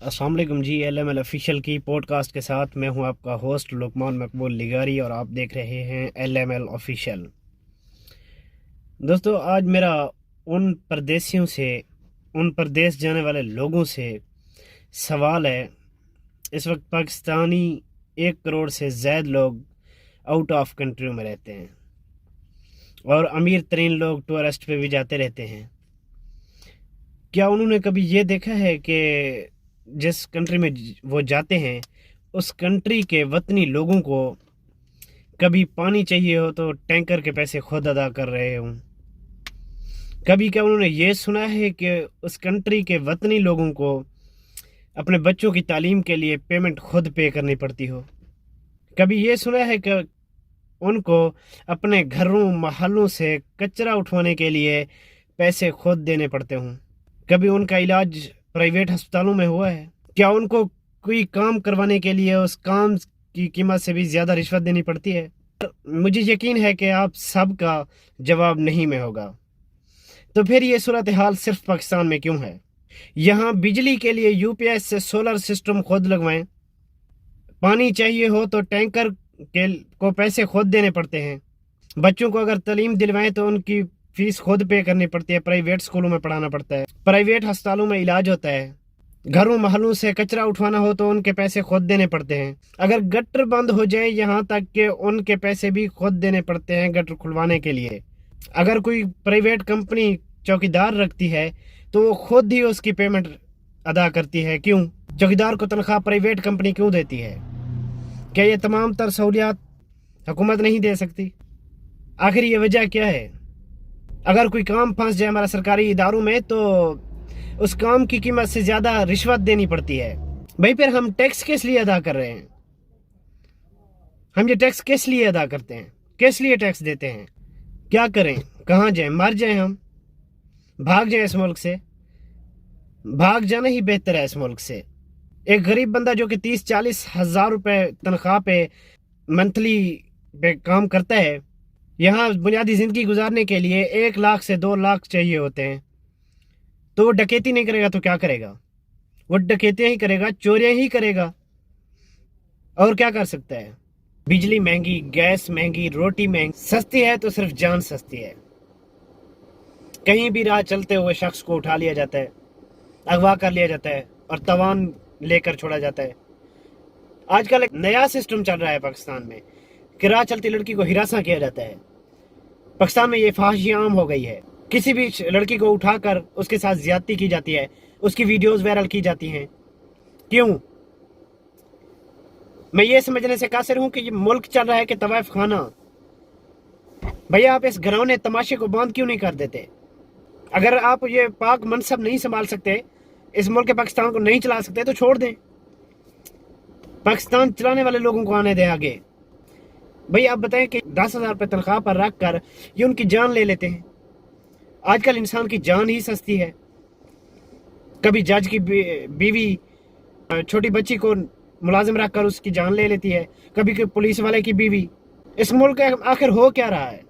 अस्सलाम वालेकुम जी। LML official की पॉडकास्ट के साथ मैं हूं आपका होस्ट लुकमान मकबूल लिगारी और आप देख रहे हैं LML ऑफिशियल। दोस्तों, आज मेरा उन परदेशियों से, उन परदेश जाने वाले लोगों से सवाल है। इस वक्त पाकिस्तानी 1 करोड़ से ज़्यादा लोग आउट ऑफ कंट्री में रहते हैं और अमीर तरीन लोग टूरिस्ट पे भी जाते रहते हैं। क्या उन्होंने कभी ये देखा है कि जिस कंट्री में वो जाते हैं उस कंट्री के वतनी लोगों को कभी पानी चाहिए हो तो टैंकर के पैसे खुद अदा कर रहे हों? कभी क्या उन्होंने ये सुना है कि उस कंट्री के वतनी लोगों को अपने बच्चों की तालीम के लिए पेमेंट खुद पे करनी पड़ती हो? कभी ये सुना है कि उनको अपने घरों महलों से कचरा उठवाने के लिए पैसे खुद देने पड़ते हों? कभी उनका इलाज प्राइवेट अस्पतालों में हुआ है? क्या उनको कोई काम करवाने के लिए उस काम की कीमत से भी ज़्यादा रिश्वत देनी पड़ती है? मुझे यकीन है कि आप सबका जवाब नहीं में होगा। तो फिर ये सूरत हाल सिर्फ पाकिस्तान में क्यों है? यहाँ बिजली के लिए यूपीएस से सोलर सिस्टम खुद लगवाएं, पानी चाहिए हो तो टैंकर के को पैसे खुद देने पड़ते हैं, बच्चों को अगर तालीम दिलवाएं तो उनकी फीस खुद पे करनी पड़ती है, प्राइवेट स्कूलों में पढ़ाना पड़ता है, प्राइवेट अस्पतालों में इलाज होता है, घरों महलों से कचरा उठवाना हो तो उनके पैसे खुद देने पड़ते हैं, अगर गटर बंद हो जाए यहाँ तक कि उनके पैसे भी खुद देने पड़ते हैं गटर खुलवाने के लिए। अगर कोई प्राइवेट कंपनी चौकीदार रखती है तो वो खुद ही उसकी पेमेंट अदा करती है। क्यों? चौकीदार को तनख्वाह प्राइवेट कंपनी क्यों देती है? क्या ये तमाम तर सहूलियात हुकूमत नहीं दे सकती? आखिर ये वजह क्या है? अगर कोई काम फंस जाए हमारा सरकारी इदारों में तो उस काम की कीमत से ज़्यादा रिश्वत देनी पड़ती है। भाई, फिर हम टैक्स किस लिए अदा कर रहे हैं? हम ये टैक्स किस लिए अदा करते हैं? किस लिए टैक्स देते हैं? क्या करें? कहाँ जाएं? मर जाएं हम? भाग जाएं इस मुल्क से? भाग जाना ही बेहतर है इस मुल्क से। एक गरीब बंदा जो कि 30-40 हज़ार रुपए तनख्वाह पे मंथली पे काम करता है, यहाँ बुनियादी ज़िंदगी गुजारने के लिए 1 लाख से 2 लाख चाहिए होते हैं, तो वो डकैती नहीं करेगा तो क्या करेगा? वो डकैतियाँ ही करेगा, चोरियाँ ही करेगा, और क्या कर सकता है? बिजली महंगी, गैस महंगी, रोटी महंगी, सस्ती है तो सिर्फ जान सस्ती है। कहीं भी राह चलते हुए शख्स को उठा लिया जाता है, अगवा कर लिया जाता है और तवान लेकर छोड़ा जाता है। आजकल एक नया सिस्टम चल रहा है पाकिस्तान में कि राह चलती लड़की को हिरासा किया जाता है। पाकिस्तान में ये फाहिशी आम हो गई है। किसी भी लड़की को उठाकर उसके साथ ज्यादती की जाती है, उसकी वीडियोस वायरल की जाती हैं। क्यों? मैं ये समझने से कासिर हूं कि ये मुल्क चल रहा है कि तवाइफ खाना। भैया, आप इस घरौने तमाशे को बंद क्यों नहीं कर देते? अगर आप ये पाक मनसब नहीं संभाल सकते, इस मुल्क के पाकिस्तान को नहीं चला सकते, तो छोड़ दें। पाकिस्तान चलाने वाले लोगों को आने दें आगे। भाई, आप बताएं कि 10,000 रुपये तनख्वाह पर रख कर ये उनकी जान ले लेते हैं। आजकल इंसान की जान ही सस्ती है। कभी जज की बीवी छोटी बच्ची को मुलाजिम रख कर उसकी जान ले लेती है, कभी पुलिस वाले की बीवी। इस मुल्क का आखिर हो क्या रहा है?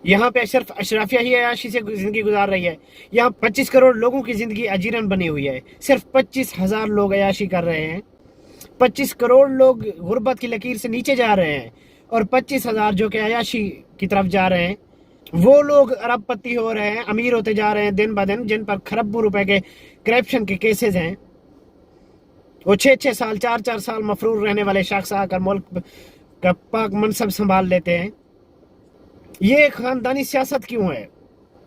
यहाँ पे सिर्फ अशराफिया ही अयाशी से जिंदगी गुजार रही है। यहाँ 25 करोड़ लोगों की जिंदगी अजीरन बनी हुई है। सिर्फ 25,000 लोग अयाशी कर रहे हैं। 25 करोड़ लोग गुर्बत की लकीर से नीचे जा रहे हैं और 25,000 जो कि अयाशी की तरफ जा रहे हैं, वो लोग अरबपति हो रहे हैं, अमीर होते जा रहे हैं दिन ब दिन, जिन पर खरबों रुपए के करप्शन के केसेस हैं। वो 6-6 साल 4-4 साल मफरूर रहने वाले शख्स आकर मुल्क का पाक मनसब संभाल लेते हैं। ये खानदानी सियासत क्यों है?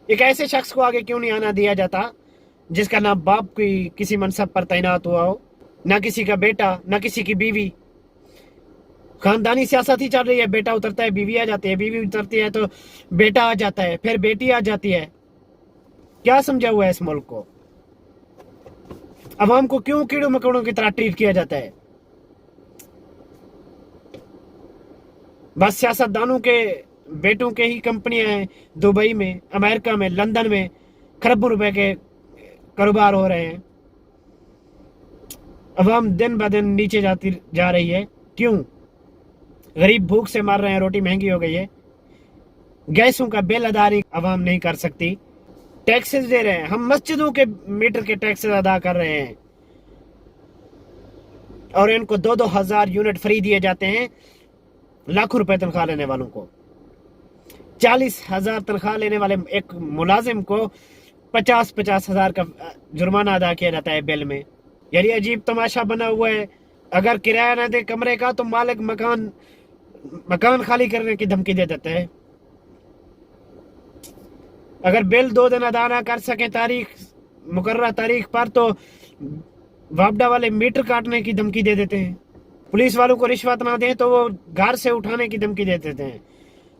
एक ऐसे शख्स को आगे क्यों नहीं आना दिया जाता जिसका ना बाप कोई किसी मनसब पर तैनात हुआ हो, ना किसी का बेटा, ना किसी की बीवी? खानदानी सियासत ही चल रही है। बेटा उतरता है, बीवी आ जाती है, बीवी उतरती है तो बेटा आ जाता है, फिर बेटी आ जाती है। क्या समझा हुआ है इस मुल्क को? अवाम को क्यों कीड़ों मकोड़ों की तरह ट्रीट किया जाता है? बस सियासतदानों के बेटों के ही कंपनियां हैं दुबई में, अमेरिका में, लंदन में, खरबों रुपए के कारोबार हो रहे हैं। अवाम दिन ब दिन नीचे जाती जा रही है। क्यों? गरीब भूख से मर रहे हैं, रोटी महंगी हो गई है, गैसों का बिल अदा अवाम नहीं कर सकती, टैक्सेस दे रहे हैं। हम मस्जिदों के मीटर के टैक्सेस अदा कर रहे हैं। اور ان کو 2,000 یونٹ فری دیے جاتے ہیں لاکھوں روپے تنخواہ لینے والوں کو. 40,000 تنخواہ لینے والے ایک ملازم کو 50,000 کا جرمانہ ادا کیا جاتا ہے بل میں. یعنی عجیب تماشا بنا ہوا ہے. اگر کرایہ نہ دے کمرے کا تو مالک مکان خالی کرنے کی دھمکی دے دیتے ہیں. اگر بل 2 دن ادا نہ کر سکے مقررہ تاریخ پر تو وابڈا والے میٹر کاٹنے کی دھمکی دے دیتے ہیں. پولیس والوں کو رشوت نہ دیں تو وہ گھر سے اٹھانے کی دھمکی دے دیتے ہیں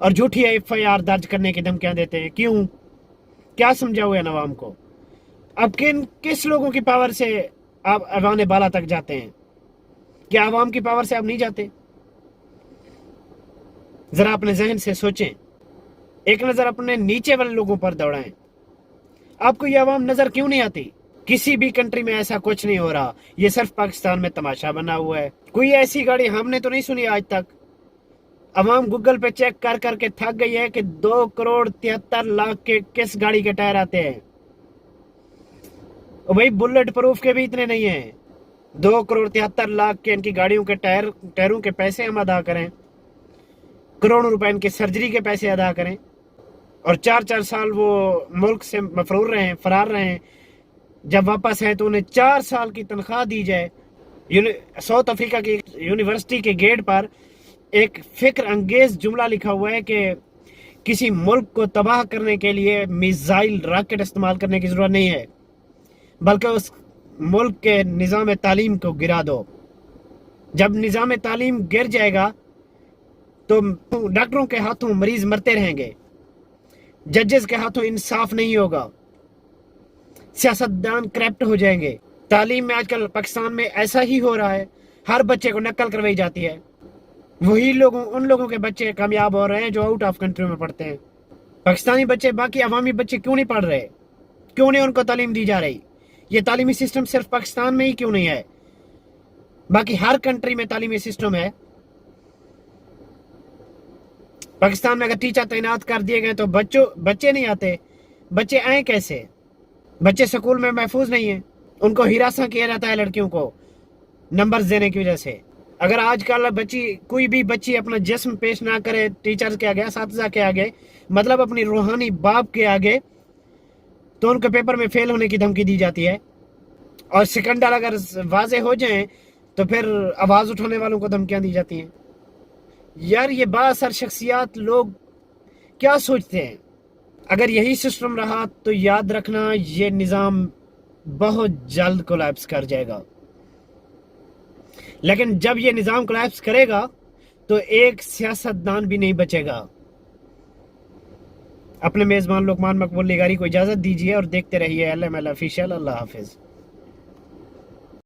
اور جھوٹی FIR درج کرنے کی دھمکیاں دیتے ہیں. کیوں؟ کیا سمجھا ہوا ہے عوام کو؟ اب کس لوگوں کی پاور سے آپ ایوان بالا تک جاتے ہیں؟ کیا عوام کی پاور سے آپ نہیں جاتے؟ ذرا اپنے ذہن سے سوچیں. ایک نظر اپنے نیچے والے لوگوں پر دوڑائیں. آپ کو یہ عوام نظر کیوں نہیں آتی؟ کسی بھی کنٹری میں ایسا کچھ نہیں ہو رہا. یہ صرف پاکستان میں تماشا بنا ہوا ہے. کوئی ایسی گاڑی ہم نے تو نہیں سنی آج تک. عوام گوگل پہ چیک کر کر کے تھک گئی ہے کہ 2,73,00,000 کے کس گاڑی کے ٹائر آتے ہیں. بھائی بلٹ پروف کے بھی اتنے نہیں ہیں. 2,73,00,000 کے ان کی گاڑیوں کے ٹائروں کے پیسے ہم ادا کریں, کروڑوں روپے ان کے سرجری کے پیسے ادا کریں, اور 4 سال وہ ملک سے فرار رہے ہیں. جب واپس ہیں تو انہیں 4 سال کی تنخواہ دی جائے. ساؤتھ افریقہ کی یونیورسٹی کے گیٹ پر ایک فکر انگیز جملہ لکھا ہوا ہے کہ کسی ملک کو تباہ کرنے کے لیے میزائل راکٹ استعمال کرنے کی ضرورت نہیں ہے, بلکہ اس ملک کے نظام تعلیم کو گرا دو. جب نظام تعلیم گر جائے گا تو ڈاکٹروں کے ہاتھوں مریض مرتے رہیں گے, ججز کے ہاتھوں انصاف نہیں ہوگا, سیاستدان کرپٹ ہو جائیں گے. تعلیم میں آج کل پاکستان میں ایسا ہی ہو رہا ہے. ہر بچے کو نقل کروائی جاتی ہے. وہی ان لوگوں کے بچے کامیاب ہو رہے ہیں جو آؤٹ آف کنٹری میں پڑھتے ہیں. پاکستانی بچے, باقی عوامی بچے کیوں نہیں پڑھ رہے؟ کیوں نہیں ان کو تعلیم دی جا رہی؟ یہ تعلیمی سسٹم صرف پاکستان میں ہی کیوں نہیں ہے؟ باقی ہر کنٹری میں تعلیمی سسٹم ہے. پاکستان میں اگر ٹیچر تعینات کر دیے گئے تو بچے نہیں آتے. بچے آئیں کیسے؟ بچے سکول میں محفوظ نہیں ہیں. ان کو ہراساں کیا جاتا ہے لڑکیوں کو نمبرز دینے کی وجہ سے. اگر آج کل کوئی بھی بچی اپنا جسم پیش نہ کرے ٹیچرز کے آگے, اساتذہ کے آگے, مطلب اپنی روحانی باپ کے آگے, تو ان کے پیپر میں فیل ہونے کی دھمکی دی جاتی ہے. اور سکنڈل اگر واضح ہو جائیں تو پھر آواز اٹھانے والوں کو دھمکیاں دی جاتی ہیں. یار یہ با اثر شخصیات لوگ کیا سوچتے ہیں؟ اگر یہی سسٹم رہا تو یاد رکھنا یہ نظام بہت جلد کولیپس کر جائے گا. لیکن جب یہ نظام کولیپس کرے گا تو ایک سیاستدان بھی نہیں بچے گا. اپنے میزبان لقمان مقبول نگاری کو اجازت دیجیے اور دیکھتے رہیے LML آفیشیل. اللہ حافظ.